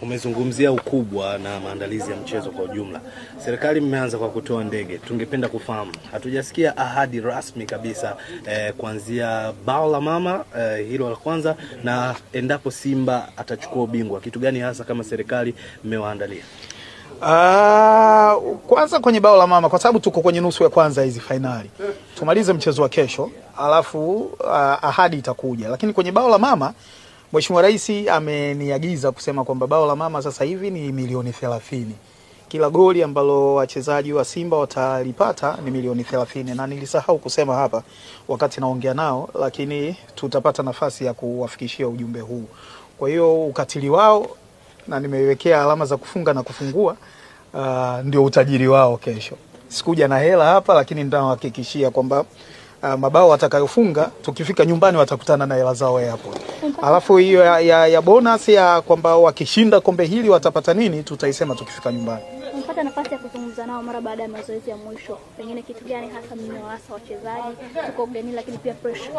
Umezungumzia ukubwa na maandalizi ya mchezo kwa ujumla. Serikali mmeanza kwa kutoa ndege. Tungependa kufahamu, hatujasikia ahadi rasmi kabisa kuanzia bao la mama hilo la kwanza, na endapo Simba atachukua ubingwa, kitu gani hasa kama serikali mmewaandalia? Kwanza kwenye bao la mama, kwa sababu tuko kwenye nusu ya kwanza hizi finali, tumalize mchezo wa kesho alafu ahadi itakuja. Lakini kwenye bao la mama, Mheshimiwa Rais ameniagiza kusema kwamba bao la mama sasa hivi ni milioni 30. Kila goli ambalo wachezaji wa Simba watalipata ni milioni 30, na nilisahau kusema hapa wakati naongea nao, lakini tutapata nafasi ya kuwafikishia ujumbe huu. Kwa hiyo ukatili wao, na nimeiwekea alama za kufunga na kufungua, ndio utajiri wao kesho. Sikuja na hela hapa, lakini nitawahakikishia kwamba mabao watakayofunga tukifika nyumbani watakutana na hela zao hapo. Alafu hiyo ya bonus ya kwamba wakishinda kombe hili watapata nini, tutaisema tukifika nyumbani. Mpata nafasi ya kuzungumza nao mara baada ya mazoezi ya mwisho, pengine kitu gani hasa mmewasa wachezaji? Tuko ugenini lakini pia pressure.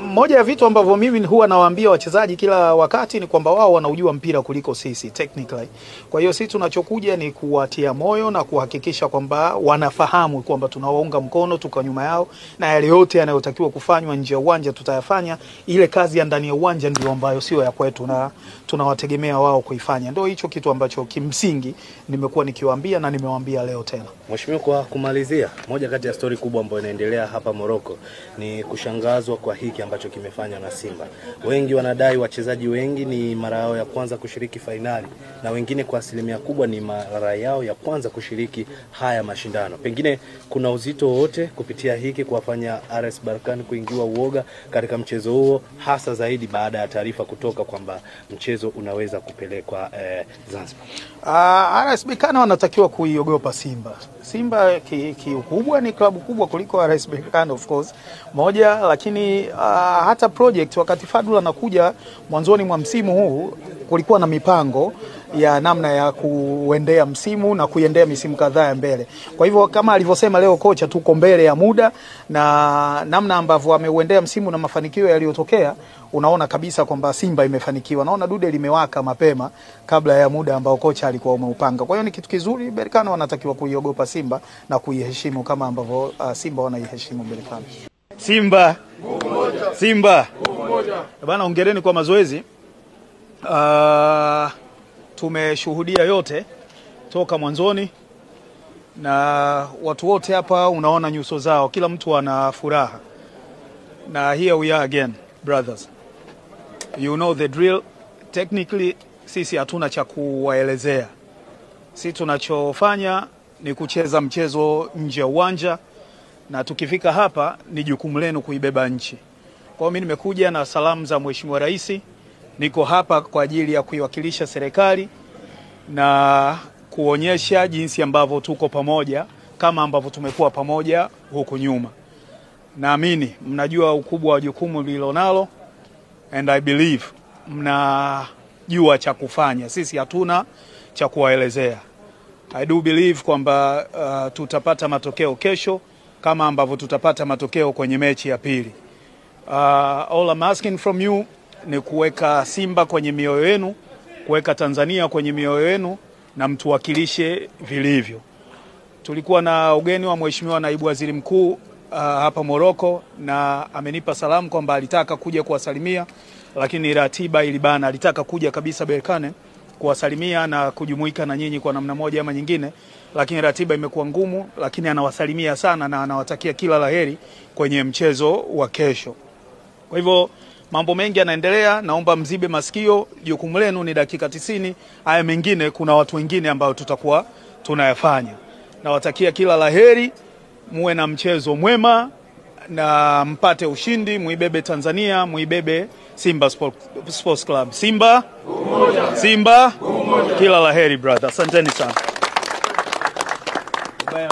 Moja ya vitu ambavyo mimi huwa nawaambia wachezaji kila wakati ni kwamba wao wanaujua mpira kuliko sisi technically. Kwa hiyo sisi tunachokuja ni kuwatia moyo na kuhakikisha kwamba wanafahamu kwamba tunawaunga mkono, tuko nyuma yao, na yale yote yanayotakiwa kufanywa nje ya uwanja tutayafanya. Ile kazi ya ndani ya uwanja ndio ambayo sio ya kwetu, na tunawategemea wao kuifanya. Ndio hicho kitu ambacho kimsingi nimekuwa nikiwaambia na nimewaambia leo tena. Mheshimiwa, kwa kumalizia, moja kati ya story kubwa ambayo inaendelea hapa Morocco ni kushangazwa kwa hiki ambacho kimefanywa na Simba. Wengi wanadai wachezaji wengi ni mara yao ya kwanza kushiriki fainali, na wengine kwa asilimia kubwa ni mara yao ya kwanza kushiriki haya mashindano. Pengine kuna uzito wote kupitia hiki kuwafanya RS Berkane kuingiwa uoga katika mchezo huo, hasa zaidi baada ya taarifa kutoka kwamba mchezo unaweza kupelekwa Zanzibar. RS Berkane wanatakiwa kuiogopa Simba. Simba kiukubwa ni klabu kubwa kuliko RS Berkane of course. Moja, lakini hata project wakati Fadlu anakuja mwanzoni mwa msimu huu kulikuwa na mipango ya namna ya kuendea msimu na kuendea misimu kadhaa ya mbele. Kwa hivyo kama alivyosema leo kocha, tuko mbele ya muda, na namna ambavyo ameuendea msimu na mafanikio yaliyotokea, unaona kabisa kwamba Simba imefanikiwa. Naona dude limewaka mapema kabla ya muda ambao kocha alikuwa umeupanga. Kwa hiyo ni kitu kizuri. Berkane wanatakiwa kuiogopa Simba na kuiheshimu kama ambavyo Simba wanaiheshimu Berkane. Simba Simba bana, ongereni kwa mazoezi. Tumeshuhudia yote toka mwanzoni, na watu wote hapa unaona nyuso zao, kila mtu ana furaha. Na here we are again brothers, you know the drill. Technically sisi hatuna cha kuwaelezea. Sisi tunachofanya ni kucheza mchezo nje ya uwanja, na tukifika hapa ni jukumu lenu kuibeba nchi. Kwa hiyo mimi nimekuja na salamu za Mheshimiwa Rais. Niko hapa kwa ajili ya kuiwakilisha serikali na kuonyesha jinsi ambavyo tuko pamoja kama ambavyo tumekuwa pamoja huku nyuma. Naamini mnajua ukubwa wa jukumu lililonalo, and I believe mnajua cha kufanya. Sisi hatuna cha kuwaelezea. I do believe kwamba tutapata matokeo kesho kama ambavyo tutapata matokeo kwenye mechi ya pili. All I'm asking from you ni kuweka Simba kwenye mioyo yenu, kuweka Tanzania kwenye mioyo yenu, na mtuwakilishe vilivyo. Tulikuwa na ugeni wa Mheshimiwa Naibu Waziri Mkuu hapa Morocco, na amenipa salamu kwamba alitaka kuja kuwasalimia, lakini ratiba ilibana. Alitaka kuja kabisa Berkane kuwasalimia na kujumuika na nyinyi kwa namna moja ama nyingine, lakini ratiba imekuwa ngumu, lakini anawasalimia sana na anawatakia kila laheri kwenye mchezo wa kesho. Kwa hivyo mambo mengi yanaendelea, naomba mzibe masikio. Jukumu lenu ni dakika 90. Haya mengine kuna watu wengine ambao tutakuwa tunayafanya. Nawatakia kila laheri, muwe na mchezo mwema na mpate ushindi, muibebe Tanzania, muibebe Simba Sports Club. Simba umoja. Simba umoja. Kila laheri brother. Asanteni sana. Bye.